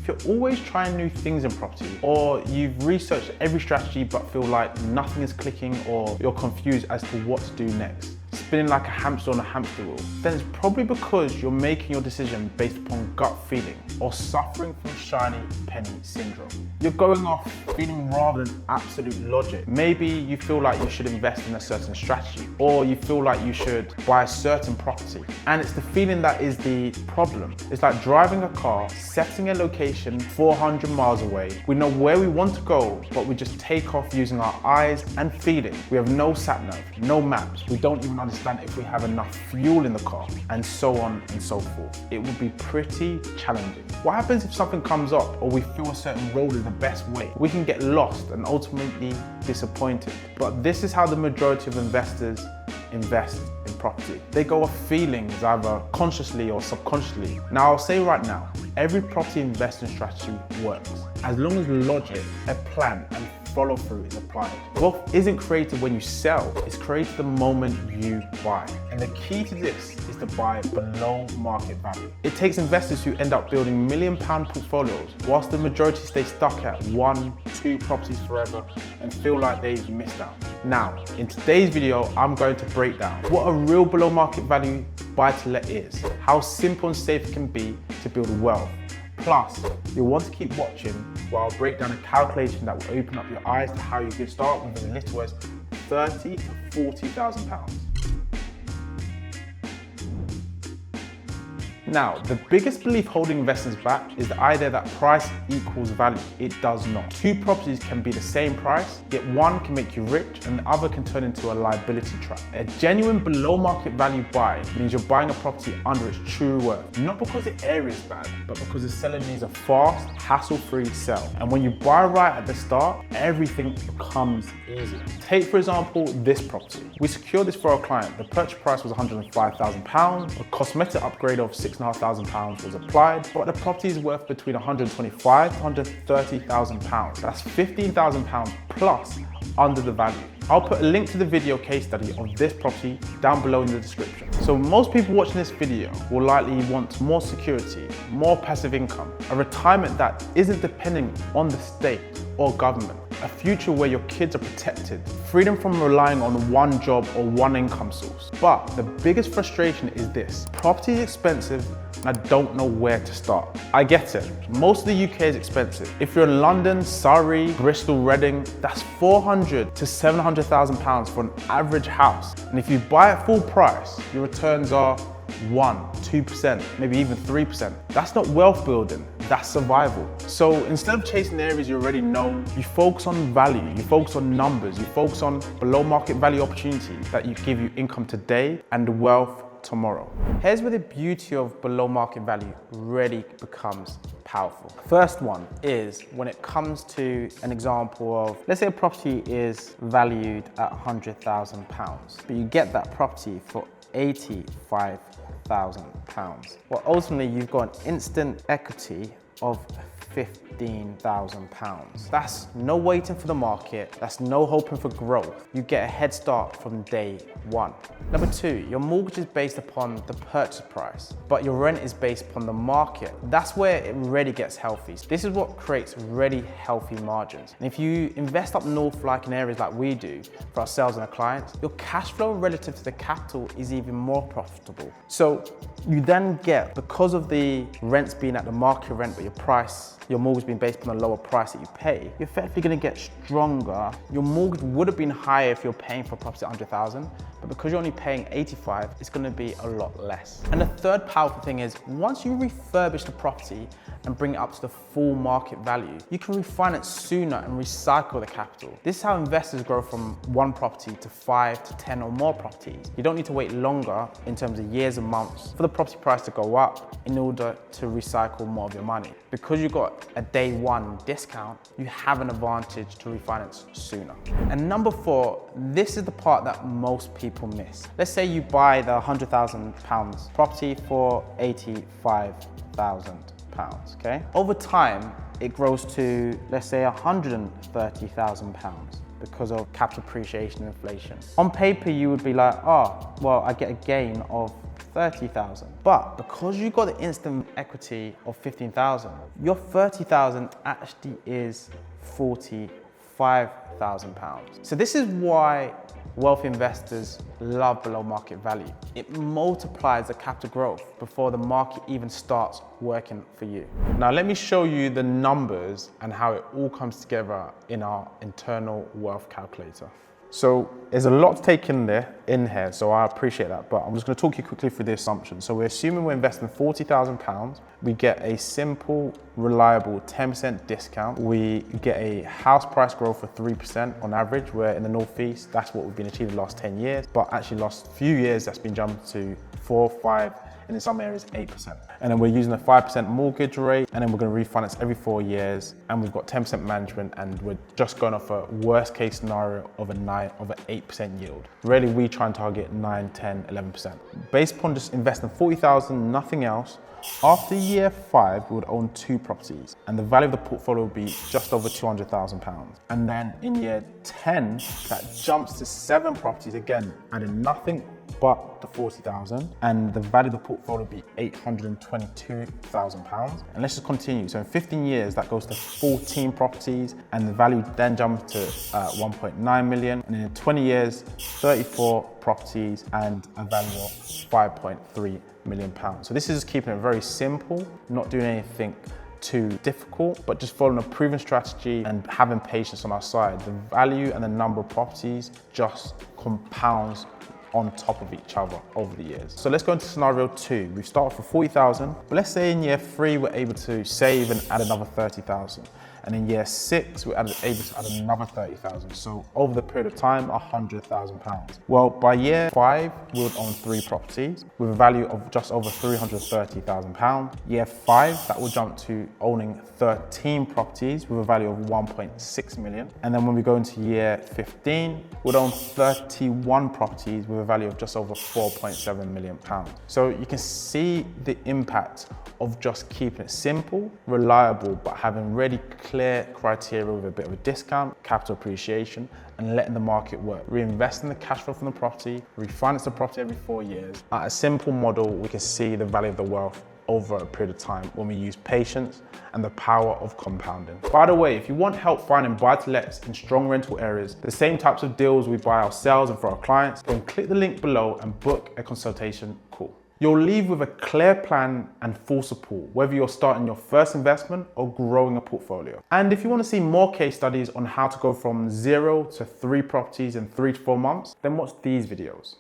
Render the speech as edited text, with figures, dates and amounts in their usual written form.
If you're always trying new things in property, or you've researched every strategy but feel like nothing is clicking, or you're confused as to what to do next, spinning like a hamster on a hamster wheel, then it's probably because you're making your decision based upon gut feeling or suffering from shiny penny syndrome. You're going off feeling rather than absolute logic. Maybe you feel like you should invest in a certain strategy, or you feel like you should buy a certain property, and it's the feeling that is the problem. It's like driving a car, setting a location 400 miles away. We know where we want to go, but we just take off using our eyes and feeling. We have no sat-nav, no maps. We don't even understand if we have enough fuel in the car, and so on and so forth. It would be pretty challenging. What happens if something comes up, or we feel a certain road is the best way? We can get lost and ultimately disappointed. But this is how the majority of investors invest in property. They go off feelings, either consciously or subconsciously. Now, I'll say right now, every property investing strategy works as long as logic, a plan, and follow through is applied. Wealth isn't created when you sell, it's created the moment you buy. And the key to this is to buy below market value. It takes investors who end up building £1 million portfolios, whilst the majority stay stuck at 1-2 properties forever and feel like they've missed out. Now, in today's video, I'm going to break down what a real below market value buy to let is, how simple and safe it can be to build wealth. Plus, you'll want to keep watching while I break down a calculation that will open up your eyes to how you can start with as little as £30,000 to £40,000. Now, the biggest belief holding investors back is the idea that price equals value. It does not. Two properties can be the same price, yet one can make you rich and the other can turn into a liability trap. A genuine below market value buy means you're buying a property under its true worth, not because the area is bad, but because the seller needs a fast, hassle-free sell. And when you buy right at the start, everything becomes easier. Take, for example, this property. We secured this for our client. The purchase price was £105,000. A cosmetic upgrade of £6,500 was applied, but the property is worth between £125,000 to £130,000. That's £15,000 plus under the value. I'll put a link to the video case study of this property down below in the description. So most people watching this video will likely want more security, more passive income, a retirement that isn't depending on the state or government, a future where your kids are protected, freedom from relying on one job or one income source. But the biggest frustration is this: property is expensive and I don't know where to start. I get it, most of the UK is expensive. If you're in London, Surrey, Bristol, Reading, that's £400,000 to £700,000 for an average house. And if you buy at full price, your returns are 1-2%, maybe even 3%. That's not wealth building, that's survival. So instead of chasing the areas you already know, you focus on value, you focus on numbers, you focus on below market value opportunities that give you income today and wealth tomorrow. Here's where the beauty of below market value really becomes powerful. First one is when it comes to an example of, let's say a property is valued at £100,000, but you get that property for £85,000. Well, ultimately you've got an instant equity of £15,000. That's no waiting for the market, that's no hoping for growth. You get a head start from day one. Number two, your mortgage is based upon the purchase price, but your rent is based upon the market. That's where it really gets healthy. This is what creates really healthy margins. And if you invest up north, like in areas like we do for ourselves and our clients, your cash flow relative to the capital is even more profitable. So you then get, because of the rents being at the market rent, but your mortgage being based on a lower price that you pay, you're effectively going to get stronger. Your mortgage would have been higher if you're paying for a property at 100,000, but because you're only paying 85, it's going to be a lot less. And the third powerful thing is, once you refurbish the property and bring it up to the full market value, you can refinance sooner and recycle the capital. This is how investors grow from one property to 5 to 10 or more properties. You don't need to wait longer in terms of years and months for the property price to go up in order to recycle more of your money. Because you've got a day one discount, you have an advantage to refinance sooner. And number four, this is the part that most people miss. Let's say you buy the £100,000 property for £85,000, okay? Over time, it grows to, let's say, £130,000 because of capital appreciation and inflation. On paper, you would be like, oh, well, I get a gain of 30,000. But because you got the instant equity of 15,000, your 30,000 actually is 45,000 pounds. So this is why wealth investors love below market value. It multiplies the capital growth before the market even starts working for you. Now let me show you the numbers and how it all comes together in our internal wealth calculator. So there's a lot to take in here, so I appreciate that, but I'm just going to talk you quickly through the assumptions. So we're assuming we're investing £40,000. We get a simple, reliable 10% discount. We get a house price growth of 3% on average. We're in the Northeast, that's what we've been achieving the last 10 years, but actually last few years that's been jumped to 4, 5, and in some areas 8%. And then we're using a 5% mortgage rate, and then we're going to refinance every 4 years, and we've got 10% management, and we're just going off a worst case scenario of an 8% yield. Really, we try and target 9, 10, 11%. Based upon just investing 40,000, nothing else, after year 5, we would own 2 properties, and the value of the portfolio would be just over £200,000. And then in year 10, that jumps to 7 properties, again, adding nothing but the 40,000, and the value of the portfolio would be £822,000. And let's just continue. So in 15 years, that goes to 14 properties, and the value then jumps to 1.9 million. And in 20 years, 34 properties and a value of £5.3 million. So this is just keeping it very simple, not doing anything too difficult, but just following a proven strategy and having patience on our side. The value and the number of properties just compounds on top of each other over the years. So let's go into scenario 2. We've started for 40,000, but let's say in year 3, we're able to save and add another 30,000. And in year 6, we're able to add another 30,000. So over the period of time, £100,000. Well, by year 5, we would own 3 properties with a value of just over £330,000. Year 5, that will jump to owning 13 properties with a value of 1.6 million. And then when we go into year 15, we'd own 31 properties with a value of just over £4.7 million. So you can see the impact of just keeping it simple, reliable, but having really clear criteria with a bit of a discount, capital appreciation, and letting the market work. Reinvesting the cash flow from the property, refinance the property every 4 years. At a simple model, we can see the value of the wealth over a period of time when we use patience and the power of compounding. By the way, if you want help finding buy-to-lets in strong rental areas, the same types of deals we buy ourselves and for our clients, then click the link below and book a consultation call. You'll leave with a clear plan and full support, whether you're starting your first investment or growing a portfolio. And if you want to see more case studies on how to go from 0 to 3 properties in 3 to 4 months, then watch these videos.